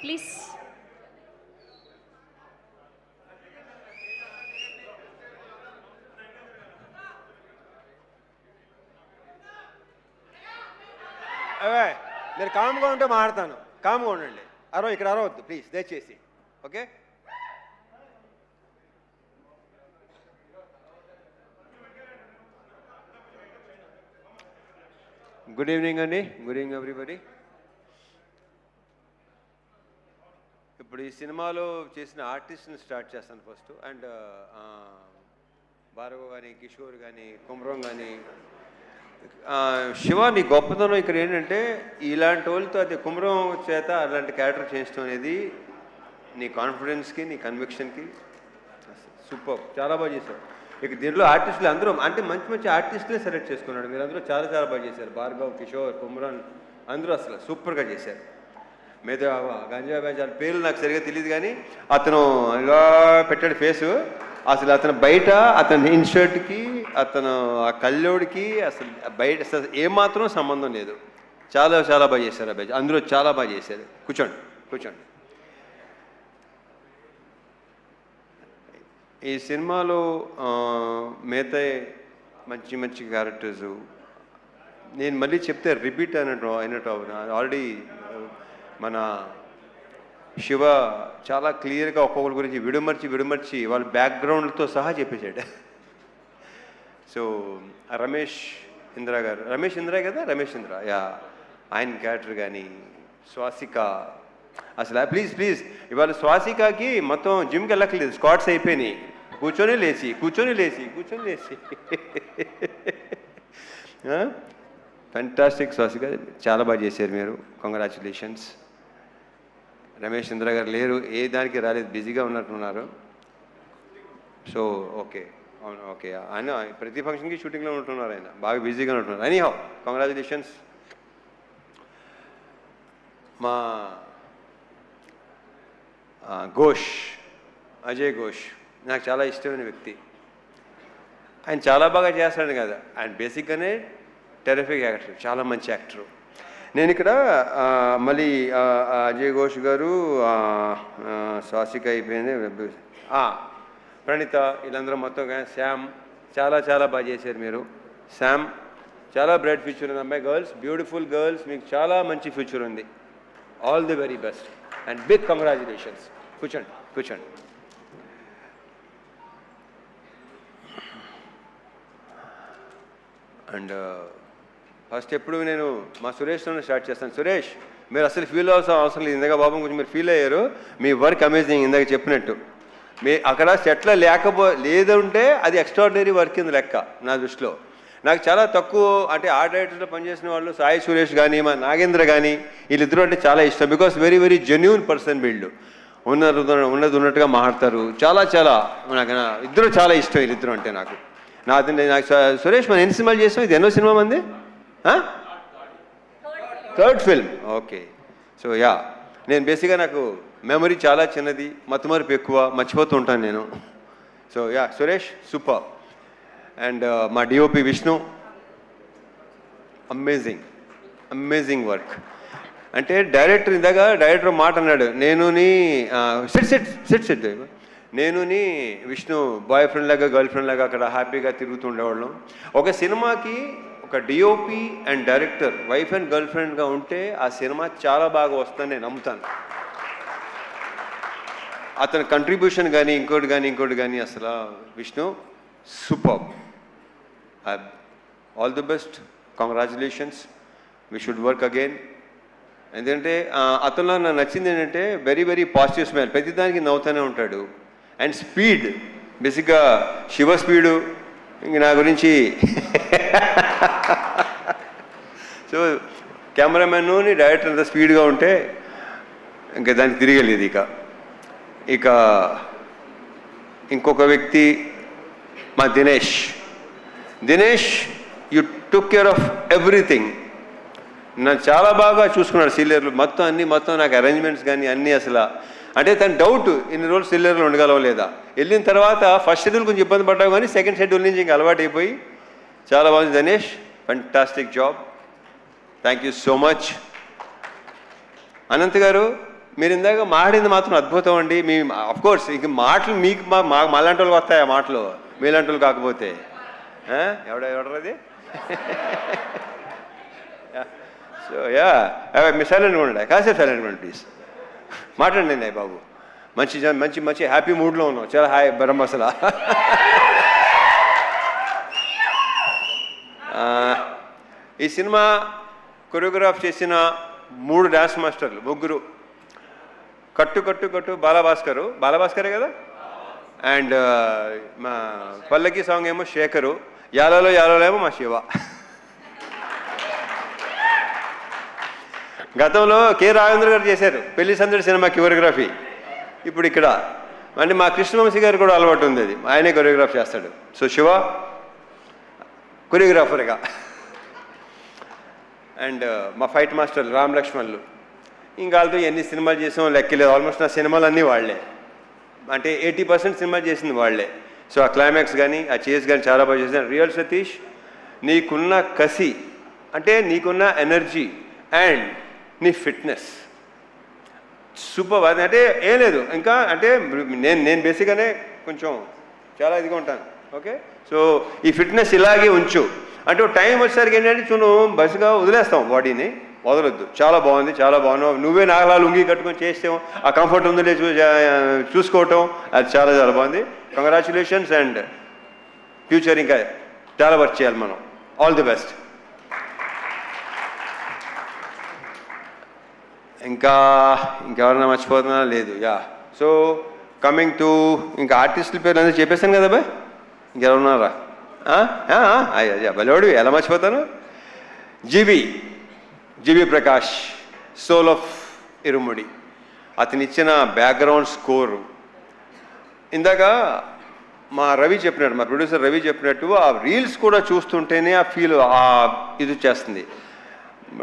Please. అవే మీరు కామ్గా ఉంటే మాట్లాడతాను. కామ్గా ఉండండి. ఇక్కడ అరవద్దు ప్లీజ్, దయచేసి. ఓకే, గుడ్ ఈవినింగ్ అండి. Good evening everybody. ఇప్పుడు ఈ సినిమాలో చేసిన ఆర్టిస్ట్ని స్టార్ట్ చేస్తాను ఫస్ట్. అండ్ భార్గవ్ కానీ, కిషోర్ కానీ, కుమ్రం కానీ, శివ నీ గొప్పతనం ఇక్కడ ఏంటంటే ఇలాంటి వాళ్ళతో అది కుమ్రం చేత అలాంటి క్యారెక్టర్ చేయించడం అనేది నీ కాన్ఫిడెన్స్కి, నీ కన్విక్షన్కి సూపర్. చాలా బాగా చేశారు. ఇక దీంట్లో ఆర్టిస్టులు అందరూ అంటే మంచి మంచి ఆర్టిస్టులే సెలెక్ట్ చేసుకున్నాడు. మీరు అందరూ చాలా చాలా బాగా చేశారు. భార్గవ్, కిషోర్, కుమ్రాన్ అందరూ అసలు సూపర్గా చేశారు. మీద గంజా బేజాల పేర్లు నాకు సరిగ్గా తెలియదు కానీ అతను ఇలా పెట్టాడు ఫేసు. అసలు అతను బయట అతని ఇన్షర్ట్కి, అతను ఆ కళ్ళోడికి అసలు బయట అసలు ఏమాత్రం సంబంధం లేదు. చాలా చాలా బాగా చేశారు అబ్బాయి. అందరూ చాలా బాగా చేశారు. కూర్చోండి కూర్చోండి. ఈ సినిమాలో మిగతా మంచి మంచి క్యారెక్టర్స్ నేను మళ్ళీ చెప్తే రిపీట్ అయినట్టు ఆల్రెడీ మన శివ చాలా క్లియర్గా ఒక్కొక్కరి గురించి విడమర్చి వాళ్ళ బ్యాక్గ్రౌండ్తో సహా చెప్పేశాడు. సో రమేష్ ఇంద్ర కదా, రమేష్ ఇంద్ర, యా, ఆయన క్యారెక్టర్ కానీ, స్వాసిక అసలు ప్లీజ్ ఇవాళ స్వాసికకి మొత్తం జిమ్కి వెళ్ళక్కర్లేదు, స్క్వాట్స్ అయిపోయినాయి. కూర్చొని లేచి ఫెంటాస్టిక్. స్వాసిక చాలా బాగా చేశారు మీరు. కంగ్రాచులేషన్స్. రమేష్ ఇంద్ర గారు లేరు, ఏ దానికి రాలేదు, బిజీగా ఉన్నట్టున్నారు. సో ఓకే, అవును, ఓకే. ఆయన ప్రతి ఫంక్షన్కి షూటింగ్లో ఉంటున్నారు, ఆయన బాగా బిజీగా ఉంటున్నారు. Any how congratulations. మా ఘోష్, అజయ్ ఘోష్ నాకు చాలా ఇష్టమైన వ్యక్తి. ఆయన చాలా బాగా చేస్తాడు కదా, ఆయన బేసిక్గానే టెరిఫిక్ యాక్టర్, చాలా మంచి యాక్టరు. నేను ఇక్కడ మళ్ళీ అజయ్ ఘోష్ గారు, స్వాసిక అయిపోయింది, ప్రణీత, వీళ్ళందరూ మొత్తం శ్యామ్ చాలా చాలా బాగా చేశారు మీరు. శ్యామ్ చాలా బ్రైట్ ఫ్యూచర్ ఉంది అమ్మాయి. గర్ల్స్, బ్యూటిఫుల్ గర్ల్స్, మీకు చాలా మంచి ఫ్యూచర్ ఉంది. All the very best and big congratulations. కూర్చోండి. అండ్ ఫస్ట్ ఎప్పుడు నేను మా సురేష్తో స్టార్ట్ చేస్తాను. సురేష్, మీరు అసలు ఫీల్ అవ్వాల్సిన అవసరం లేదు. ఇందాక బాబు కొంచెం మీరు ఫీల్ అయ్యారు. మీ వర్క్ అమేజింగ్. ఇందాక చెప్పినట్టు మీ అక్కడ సెట్లో లేదంటే అది ఎక్స్ట్రాడినరీ వర్క్ కింద లెక్క నా దృష్టిలో. నాకు చాలా తక్కువ అంటే ఆ డైరెక్టర్లో పనిచేసిన వాళ్ళు సాయి సురేష్ కానీ, మా నాగేంద్ర కానీ, వీళ్ళిద్దరూ అంటే చాలా ఇష్టం. Because very very genuine person వీళ్ళు. ఉన్నట్టుగా మాట్లాడతారు. చాలా చాలా నాకు ఇద్దరు చాలా ఇష్టం. వీళ్ళిద్దరు అంటే నాకు సురేష్ మనం ఎన్ని సినిమాలు చేస్తాం? ఇది ఎన్నో సినిమా మంది? Third film. Okay. So yeah, నేను బేసిక్గా నాకు మెమరీ చాలా చిన్నది, మతిమరుపు ఎక్కువ, మర్చిపోతూ ఉంటాను నేను. So yeah, Suresh super. And మా డిఓపి విష్ణు, అమేజింగ్ వర్క్. అంటే డైరెక్టర్ మాట అన్నాడు, నేనుని విష్ణు బాయ్ ఫ్రెండ్ లాగా, గర్ల్ ఫ్రెండ్ లాగా అక్కడ హ్యాపీగా తిరుగుతూ ఉండేవాళ్ళం. ఒక సినిమాకి ఒక DOP and director wife and girl ఫ్రెండ్గా ఉంటే ఆ సినిమా చాలా బాగా వస్తుందని నేను నమ్ముతాను. అతని కంట్రిబ్యూషన్ కానీ ఇంకోటి కానీ అసలు Vishnu super. All the best, congratulations. We should work again. ఎందుకంటే అతనిలో నాకు నచ్చింది ఏంటంటే వెరీ వెరీ పాజిటివ్ స్మైల్, ప్రతిదానికి నవ్వుతూనే ఉంటాడు. అండ్ స్పీడ్, బేసిక్గా శివ స్పీడు ఇంక నా గురించి సో కెమెరామెన్ను డైరెక్టర్ అంత స్పీడ్గా ఉంటే ఇంకా దానికి తిరిగలేదు. ఇక ఇంకొక వ్యక్తి మా Dinesh, you took care of everything. నన్ను చాలా బాగా చూసుకున్నాడు సీనియర్లు మొత్తం నాకు అరేంజ్మెంట్స్ కానీ అన్నీ. అసలు అంటే తన డౌట్ ఇన్ని రోజులు సీనియర్లు ఉండగలవా లేదా. వెళ్ళిన తర్వాత ఫస్ట్ షెడ్యూల్ కొంచెం ఇబ్బంది పడ్డావు కానీ సెకండ్ షెడ్యూల్ నుంచి ఇంకా అలవాటు అయిపోయి చాలా బాగుంది. Dinesh, fantastic job. Thank you so much. Anant గారు మీరు ఇందాక మాట్లాడింది మాత్రం అద్భుతం అండి. మీ అఫ్కోర్స్ ఇంక మాటలు మీకు మాలాంటి వాళ్ళకి వస్తాయి ఆ మాటలు, మీలాంటి వాళ్ళు కాకపోతే. ఎవడది? సో మీ సైలెంట్గా ఉండండి, కాసేపు సైలెంట్గా ఉండండి ప్లీజ్. మాట్లాడండి బాబు. మంచి మంచి మంచి హ్యాపీ మూడ్లో ఉన్నాం. చాలా హాయ్ బ్రహ్మసలా. ఈ సినిమా కొరియోగ్రాఫ్ చేసిన 3 డాన్స్ మాస్టర్లు, ముగ్గురు. కట్టు బాలభాస్కరే కదా. అండ్ మా పల్లకి సాంగ్ ఏమో శేఖరు, యాలలో ఏమో మా శివ. గతంలో కె రాఘవేంద్ర గారు చేశారు పెళ్లి సందడి సినిమా కొరియోగ్రఫీ. ఇప్పుడు ఇక్కడ అంటే మా కృష్ణవంశీ గారు కూడా అలవాటు ఉంది, అది ఆయనే కొరియోగ్రాఫ్ చేస్తాడు. సో శివ కొరియోగ్రాఫర్గా. అండ్ మా ఫైట్ మాస్టర్లు రామ్ లక్ష్మణ్లు. ఇంకా వాళ్ళతో ఎన్ని సినిమాలు చేసామో లెక్కలేదు. ఆల్మోస్ట్ నా సినిమాలు అన్నీ వాళ్లే, అంటే 80% సినిమా చేసింది వాళ్లే. సో ఆ క్లైమాక్స్ కానీ ఆ చేస్ కానీ చాలా బాగా చేసిన. రియల్ సతీష్, నీకున్న కసి, అంటే నీకున్న ఎనర్జీ అండ్ నీ ఫిట్నెస్ సూపర్. అంటే ఏం లేదు ఇంకా, అంటే నేను బేసిక్గానే కొంచెం చాలా ఇదిగా ఉంటాను. ఓకే, సో ఈ ఫిట్నెస్ ఇలాగే ఉంచు. అంటే టైం వచ్చేసరికి ఏంటంటే చూను బస్సుగా వదిలేస్తాం, బాడీని వదలొద్దు. చాలా బాగుంది, చాలా బాగున్నావు. నువ్వే నాగలా లుంగి కట్టుకొని చేస్తాం, ఆ కంఫర్ట్ ఉందో చూసుకోవటం, అది చాలా చాలా బాగుంది. కంగ్రాచులేషన్స్. అండ్ ఫ్యూచర్ ఇంకా చాలా వర్క్ చేయాలి మనం. All the best. ఇంకెవరన్నా మర్చిపోతున్నా లేదు. సో కమింగ్ టు ఇంకా ఆర్టిస్టుల పేరు అందరూ చెప్పేశాను కదా బాయ్. ఇంకెవరున్నారా? బలివాడు ఎలా మర్చిపోతాను. జీవి ప్రకాష్, సోల్ ఆఫ్ ఇరుముడి. అతను ఇచ్చిన బ్యాక్గ్రౌండ్ స్కోరు ఇందాక మా రవి చెప్పినట్టు, మా ప్రొడ్యూసర్ రవి చెప్పినట్టు, ఆ రీల్స్ కూడా చూస్తుంటేనే ఆ ఫీల్ ఇది చేస్తుంది.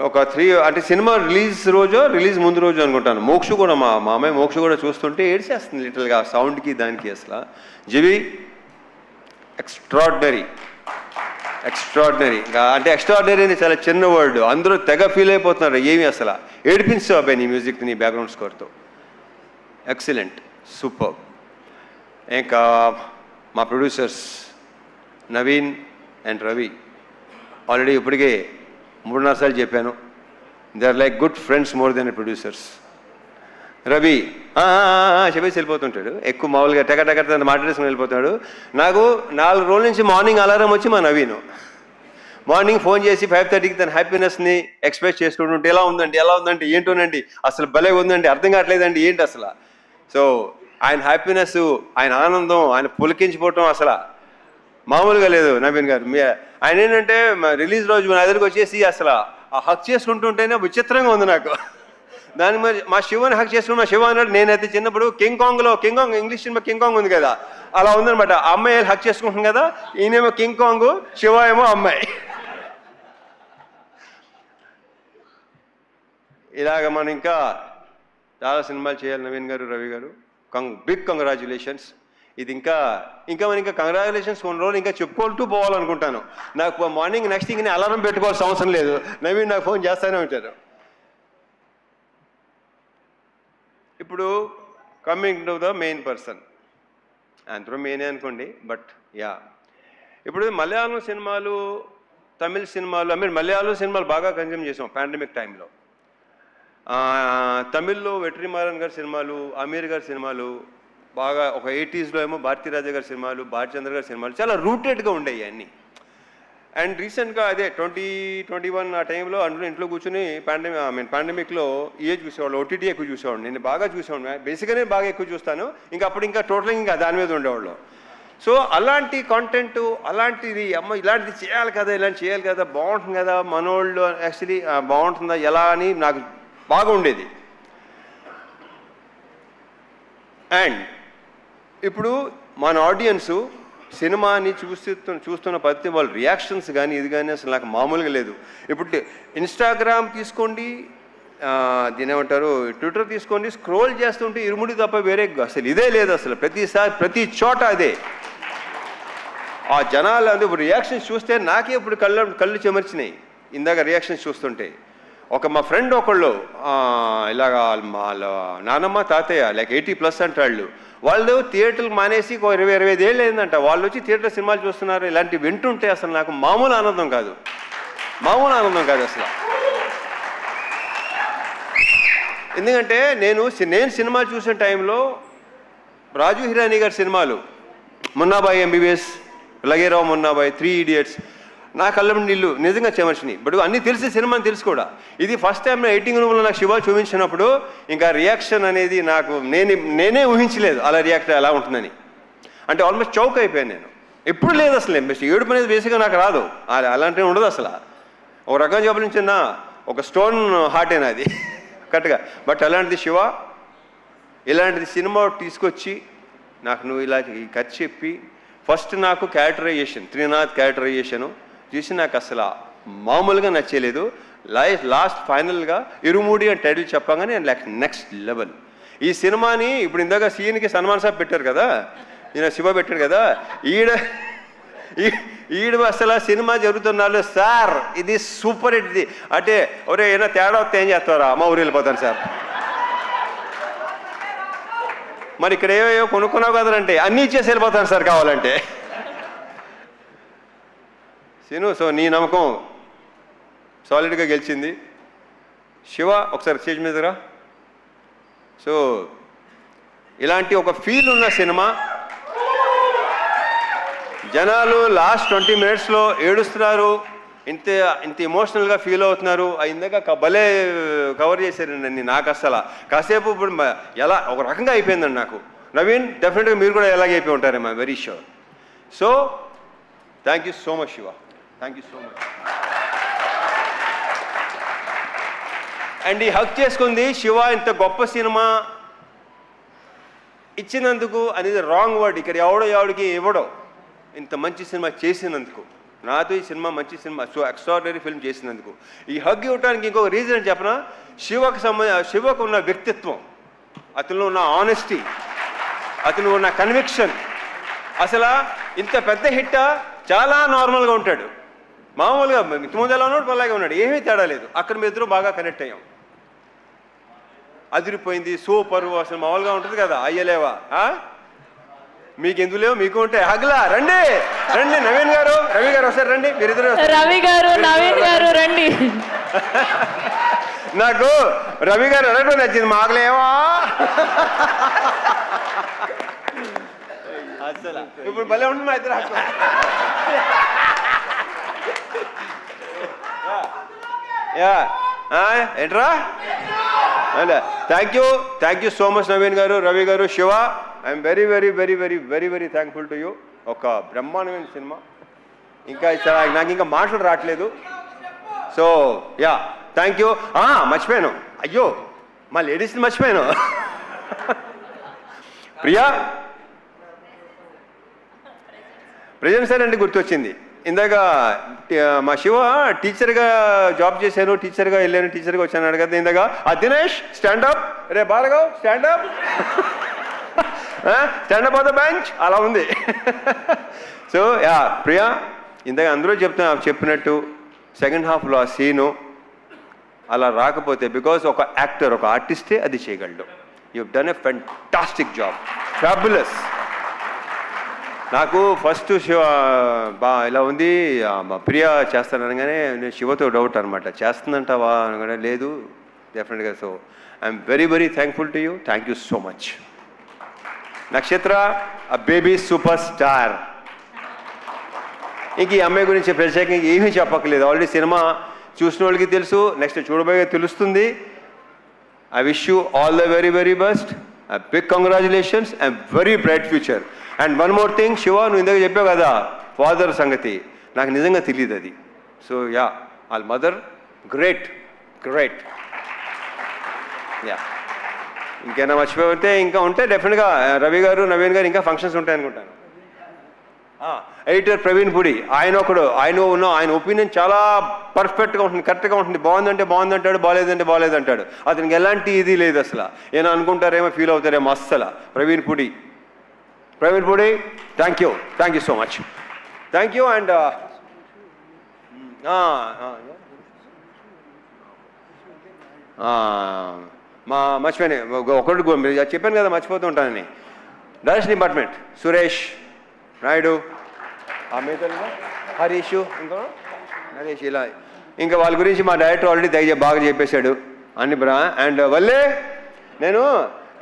ఒక 3 అంటే సినిమా రిలీజ్ ముందు రోజు అనుకుంటాను. మోక్ష కూడా మా అమ్మాయి మోక్ష కూడా చూస్తుంటే ఏడ్చేస్తుంది లిటిల్గా, సౌండ్కి దానికి. అసలు జీవి ఎక్స్ట్రాడినరీ. అంటే ఎక్స్ట్రాడినరీ అని చాలా చిన్న వర్డ్, అందరూ తెగ ఫీల్ అయిపోతున్నారు. ఏమి అసలు ఏడిపించావు అబ్బాయి నీ మ్యూజిక్, నీ బ్యాక్గ్రౌండ్ స్కోర్తో. Excellent, super. ఇంకా మా producers Naveen and Ravi, already ఇప్పటికే 3-4 సార్లు చెప్పాను, they are like good friends more than producers. Ravi చెప్పేసి వెళ్ళిపోతుంటాడు, ఎక్కువ మామూలుగా టెక మాట్లాడేసుకుని వెళ్ళిపోతాడు. నాకు 4 రోజుల నుంచి మార్నింగ్ అలారం వచ్చి మా నవీను మార్నింగ్ ఫోన్ చేసి 5:30కి తన హ్యాపీనెస్ని ఎక్స్ప్రెస్ చేసుకుంటుంటే, ఎలా ఉందండి ఏంటోనండి, అసలు భలే ఉందండి, అర్థం కావట్లేదండి ఏంటి అసలు. సో ఆయన హ్యాపీనెస్, ఆయన ఆనందం, ఆయన పులికించిపోవటం అసలు మామూలుగా లేదు. నవీన్ గారు ఆయన ఏంటంటే రిలీజ్ రోజు నా దగ్గరికి వచ్చేసి అసలు ఆ హక్ చేసుకుంటుంటేనే విచిత్రంగా ఉంది నాకు. దాని మరి మా శివని హక్ చేసుకుని, మా శివ అన్నాడు, నేనైతే చిన్నప్పుడు king Kong English cinema king Kong ఉంది కదా, అలా ఉందనమాట. ఆ అమ్మాయి హక్ చేసుకుంటుంది కదా, ఈయనేమో కింగ్ కాంగ్, శివ ఏమో అమ్మాయి. ఇలాగ మనం ఇంకా చాలా సినిమాలు చేయాలి నవీన్ గారు, రవి గారు. Big congratulations. ఇది ఇంకా మనం కంగ్రాచులేషన్స్ కొన్ని రోజులు ఇంకా చెప్పుకుంటూ పోవాలనుకుంటాను. నాకు మార్నింగ్ నెక్స్ట్ థింగ్ అలారం పెట్టుకోవాల్సిన అవసరం లేదు, నవీన్ నాకు ఫోన్ చేస్తూనే ఉంటారు. ఇప్పుడు coming to the main person, అందరూ మెయినే అనుకోండి, బట్ ఇప్పుడు మలయాళం సినిమాలు, తమిళ సినిమాలు, మలయాళం సినిమాలు బాగా కన్జ్యూమ్ చేసాం పాండమిక్ టైంలో. తమిళ్లో వెట్రిమారన్ గారి సినిమాలు, అమీర్ గారి సినిమాలు బాగా, ఒక 80sలో ఏమో భారతీరాజా గారి సినిమాలు, భారచంద్ర గారి సినిమాలు చాలా రూటెడ్గా ఉండేవి అన్నీ. అండ్ రీసెంట్గా అదే 2021 ఆ టైంలో అందులో ఇంట్లో కూర్చొని పాండమిక్లో చూసేవాళ్ళు, ఓటీటీ ఎక్కువ చూసేవాడు. నేను బాగా చూసేవాడు, బేసిక్గానే బాగా ఎక్కువ చూస్తాను. అప్పుడు టోటల్గా ఇంకా దాని మీద ఉండేవాళ్ళు. సో అలాంటి కాంటెంట్, అలాంటిది ఇలాంటిది చేయాలి కదా, బాగుంటుంది కదా, మనోళ్ళు యాక్చువల్లీ బాగుంటుందా ఎలా అని నాకు బాగా ఉండేది. అండ్ ఇప్పుడు మన ఆడియన్సు సినిమాని చూస్తున్న ప్రతి వాళ్ళ రియాక్షన్స్ కానీ ఇది కానీ అసలు నాకు మామూలుగా లేదు. ఇప్పుడు ఇన్స్టాగ్రామ్ తీసుకోండి, దీని ఏమంటారు, ట్విట్టర్ తీసుకోండి, స్క్రోల్ చేస్తుంటే ఇరుముడి తప్ప వేరే అసలు ఇదే లేదు. అసలు ప్రతి చోట అదే. ఆ జనాలు ఇప్పుడు రియాక్షన్స్ చూస్తే నాకే ఇప్పుడు కళ్ళు చెమర్చినాయి ఇందాక రియాక్షన్స్ చూస్తుంటే. మా ఫ్రెండ్ ఒకళ్ళు ఇలాగ వాళ్ళ నానమ్మ తాతయ్య లైక్ 80+ అంటాళ్ళు. వాళ్ళు థియేటర్లు మానేసి 20-25 ఏళ్ళు అయిందంట. వాళ్ళు వచ్చి థియేటర్ సినిమాలు చూస్తున్నారు. ఇలాంటివి వింటుంటే అసలు నాకు మామూలు ఆనందం కాదు అసలు. ఎందుకంటే నేను సినిమాలు చూసిన టైంలో రాజు హిరానీ గారి సినిమాలు మున్నాబాయి MBBS, లగేరావు మున్నాబాయి, 3 Idiots, నా కళ్ళం నీళ్ళు నిజంగా చెమర్చిని. బట్ అన్నీ తెలిసి సినిమాని తెలుసు కూడా. ఇది ఫస్ట్ టైం ఎడిటింగ్ రూమ్లో నాకు శివ చూపించినప్పుడు ఇంకా రియాక్షన్ అనేది నాకు నేనే ఊహించలేదు అలా రియాక్ట్ ఎలా ఉంటుందని. అంటే ఆల్మోస్ట్ చౌక్ అయిపోయాను నేను. ఎప్పుడు లేదు అసలు. ఏడుపు అనేది బేసిక్గా నాకు రాదు, అలాంటివి ఉండదు అసలు. ఒక రకం చెప్పిన ఒక స్టోన్ హార్టేనా అది కరెక్ట్గా. బట్ అలాంటిది శివ ఇలాంటిది సినిమా తీసుకొచ్చి నాకు నువ్వు ఇలా ఈ కథ చెప్పి ఫస్ట్ నాకు క్యారెక్టరైజేషన్, త్రినాథ్ క్యారెక్టరైజేషను చూసి నాకు అసలు మామూలుగా నచ్చలేదు. లాస్ట్ ఫైనల్గా ఇరుమూడి అని టైటిల్ చెప్పగానే లైక్ నెక్స్ట్ లెవెల్. ఈ సినిమాని ఇప్పుడు ఇందాక సీన్కి సన్మాన్ సాబ్ పెట్టారు కదా, ఈయన శివ పెట్టాడు కదా, ఈడు అసలు సినిమా జరుగుతున్నాడు సార్ ఇది సూపర్ హిట్. ఇది అంటే ఒరే ఏమైనా తేడా వస్తే ఏం చేస్తారా, అమ్మ ఊరు వెళ్ళిపోతాను సార్. మరి ఇక్కడ ఏవో కొనుక్కున్నావు కదంటే అన్నీ ఇచ్చేసి వెళ్ళిపోతాను సార్ కావాలంటే. సీను, సో నీ నమ్మకం సాలిడ్గా గెలిచింది. శివ ఒకసారి స్టేజ్ మీద రా. సో ఇలాంటి ఒక ఫీల్ ఉన్న సినిమా, జనాలు లాస్ట్ 20 minutesలో ఏడుస్తున్నారు, ఇంత ఎమోషనల్గా ఫీల్ అవుతున్నారు. ఇందాక భలే కవర్ చేశారండి. నాకు అసలు కాసేపు ఇప్పుడు ఎలా ఒక రకంగా అయిపోయిందండి నాకు. నవీన్, డెఫినెట్గా మీరు కూడా ఎలాగే అయిపోయి ఉంటారేమో, very sure. So thank you so much Shiva, thank you so much. And ఈ హక్ చేసుకుంది శివ ఇంత గొప్ప సినిమా ఇచ్చినందుకు అనేది రాంగ్ వర్డ్. ఇక్కడ ఎవడికి ఇవ్వడో ఇంత మంచి సినిమా చేసినందుకు, నాతో ఈ సినిమా మంచి సినిమా, సో ఎక్స్ట్రాడినరీ ఫిల్మ్ చేసినందుకు. ఈ హగ్ ఇవ్వడానికి ఇంకొక రీజన్ చెప్పనా, శివకు ఉన్న వ్యక్తిత్వం, అతనిలో ఉన్న ఆనెస్టీ, అతను ఉన్న కన్విక్షన్. అసలు ఇంత పెద్ద హిట్ చాలా నార్మల్గా ఉంటాడు, మామూలుగా ముందు ఎలా ఉన్నాడు అలాగే ఉన్నాడు, ఏమీ తేడా లేదు. అక్కడ మీ ఇద్దరు బాగా కనెక్ట్ అయ్యాం, అదిరిపోయింది, సూపర్. అసలు మామూలుగా ఉంటుంది కదా, అయ్యలేవా మీకు ఎందుకు లేవు, మీకు ఉంటే హగ్లా. రండి నవీన్ గారు, రవి గారు ఒకసారి రండి, మీరిద్దరు. రవి గారు, నవీన్ గారు రండి. నాకు రవి గారు అడగడం నచ్చింది, మాకులేవా అసలు ఇప్పుడు భలే ఉంటుంది మా ఇద్దరు. ఏంట్రా, thank you so much Naveen గారు, రవి గారు, Shiva. I'm very very very very very very thankful to you. ఒక బ్రహ్మాండమైన సినిమా, ఇంకా నాకు ఇంకా మాటలు రావట్లేదు. So yeah, thank you. మర్చిపోయాను, అయ్యో మా లేడీస్ని మర్చిపోయాను. ప్రియా ప్రజెంట్ సార్ అంటే గుర్తొచ్చింది. ఇందాక మా శివ టీచర్గా జాబ్ చేశాను, టీచర్గా వెళ్ళాను, టీచర్గా వచ్చాను కదా ఇందాక. దినేష్ స్టాండప్, రే Bhargav stand up, stand up on the bench, అలా ఉంది. సో యా ప్రియా, ఇందాక అందరూ చెప్పినట్టు సెకండ్ హాఫ్లో ఆ సీను అలా రాకపోతే, బికాజ్ ఒక యాక్టర్, ఒక ఆర్టిస్టే అది చేయగలడు. You done a fantastic job, fabulous. నాకు ఫస్ట్ శివ ఇలా ఉంది, ప్రియా చేస్తాననగానే నేను శివతో డౌట్ అనమాట, చేస్తుందంటావా అనగానే లేదు డెఫినెట్గా. So I'm very very thankful to you, thank you so much. నక్షత్ర, ఆ బేబీ సూపర్ స్టార్. ఇంక ఈ అమ్మాయి గురించి ప్రత్యేకంగా ఏమీ చెప్పక్కర్లేదు, ఆల్రెడీ సినిమా చూసిన వాళ్ళకి తెలుసు, నెక్స్ట్ చూడబోయే తెలుస్తుంది. I wish you all the very very best, big congratulations and very bright future. And one more thing Shiva, నువ్వు ఇందాక చెప్పావు కదా ఫాదర్ సంగతి, నాకు నిజంగా తెలియదు అది. సో యా, వాళ్ళ మదర్ గ్రేట్. యా, ఇంకేనా మర్చిపోతే ఇంకా ఉంటే డెఫినెట్గా రవి గారు, నవీన్ గారు ఇంకా ఫంక్షన్స్ ఉంటాయనుకుంటాను. ఎడిటర్ ప్రవీణ్ పుడి, ఆయన ఒపీనియన్ చాలా పర్ఫెక్ట్గా ఉంటుంది, కరెక్ట్గా ఉంటుంది. బాగుందంటే బాగుందంటాడు, బాగాలేదంటే బాగాలేదంటాడు. అతనికి ఎలాంటి ఇది లేదు అసలు. ఏమైనా అనుకుంటారేమో, ఫీల్ అవుతారేమో అస్సలు. Praveen Pudi, thank you so much, thank you. And మర్చిపోయాను ఒకటి చెప్పాను కదా మర్చిపోతూ ఉంటానని. డైరెక్షన్ డిపార్ట్మెంట్ సురేష్ నాయుడు, హరీష్, ఇంకా నరేష్, ఇలా ఇంకా వాళ్ళ గురించి మా డైరెక్టర్ ఆల్రెడీ బాగా చెప్పేశాడు అన్ని అండ్ వల్లే నేను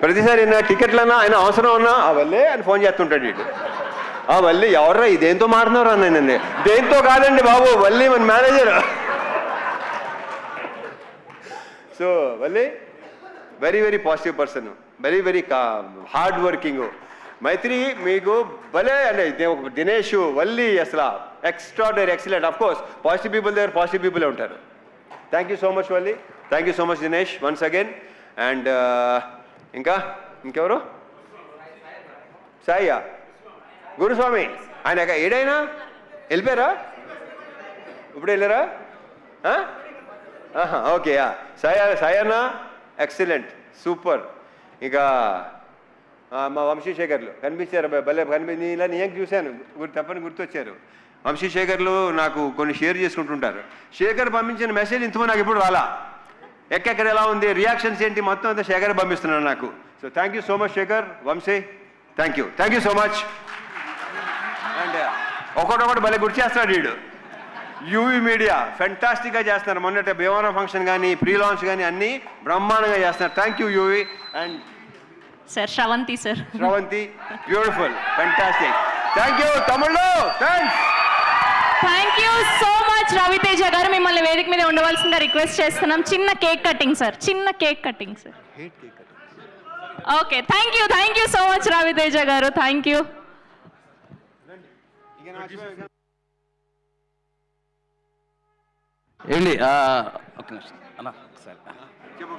ప్రతిసారి నా టికెట్లన్నా ఆయన అవసరం ఉన్నా ఆ వల్లే అని ఫోన్ చేస్తుంటాడు వీడు. ఆ వల్లి ఎవర్రా ఇదేంతో మాట్లాడుతున్నారు అన్నానండి. దేంతో కాదండి బాబు, వల్లి మన manager. So Valli very very positive person, very very hard working. Maitri మీకు భలే అంటే దినేష్, వల్లి అసలు extraordinary, excellent. Of course positive people దగ్గర పాజిటివ్ పీపులే ఉంటారు. Thank you so much Valli, thank you so much Dinesh once again. And ఇంకెవరు? సాయియా, గురుస్వామి, ఆయన ఏడైనా వెళ్ళిపోయారా? ఇప్పుడు వెళ్ళారా? Okay, Sayanna excellent, super. ఇక మా వంశీశేఖర్లు కనిపించారు, భలే ఇలా నేను చూశాను, తప్పని గుర్తొచ్చారు. వంశీశేఖర్లు నాకు కొన్ని షేర్ చేసుకుంటుంటారు. శేఖర్ పంపించిన మెసేజ్ ఇంతమంది నాకు ఇప్పుడు రాలా, ఎక్కడెక్కడ ఎలా ఉంది, రియాక్షన్స్ ఏంటి, మొత్తం అంతా శేఖర్ పంపిస్తున్నాను నాకు. So thank you so much Shekhar, Vamsi, thank you so much. And ఒకటొకటి భలే గుర్తు చేస్తున్నాడు వీడు. యూవీ మీడియా ఫెంటాస్టిక్గా చేస్తున్నారు. మొన్నటి భీమవరం ఫంక్షన్ కానీ ప్రీ లాంచ్ కానీ అన్నీ బ్రహ్మాండంగా చేస్తున్నారు. Thank you UV. And sir Sravanthi, beautiful, fantastic. Thank you Tamil, thanks. Thank you so much Ravi Teja గారు. మిమ్మల్ని వేదిక మీద ఉండవలసిందిగా రిక్వెస్ట్ చేస్తున్నాం. చిన్న కేక్ కటింగ్ సార్, చిన్న cake cutting sir. Okay, thank you so much Ravi Teja గారు, థ్యాంక్ యూ. ఏంటి ఒక నిమిషం అన్న ఒకసారి చెప్పు.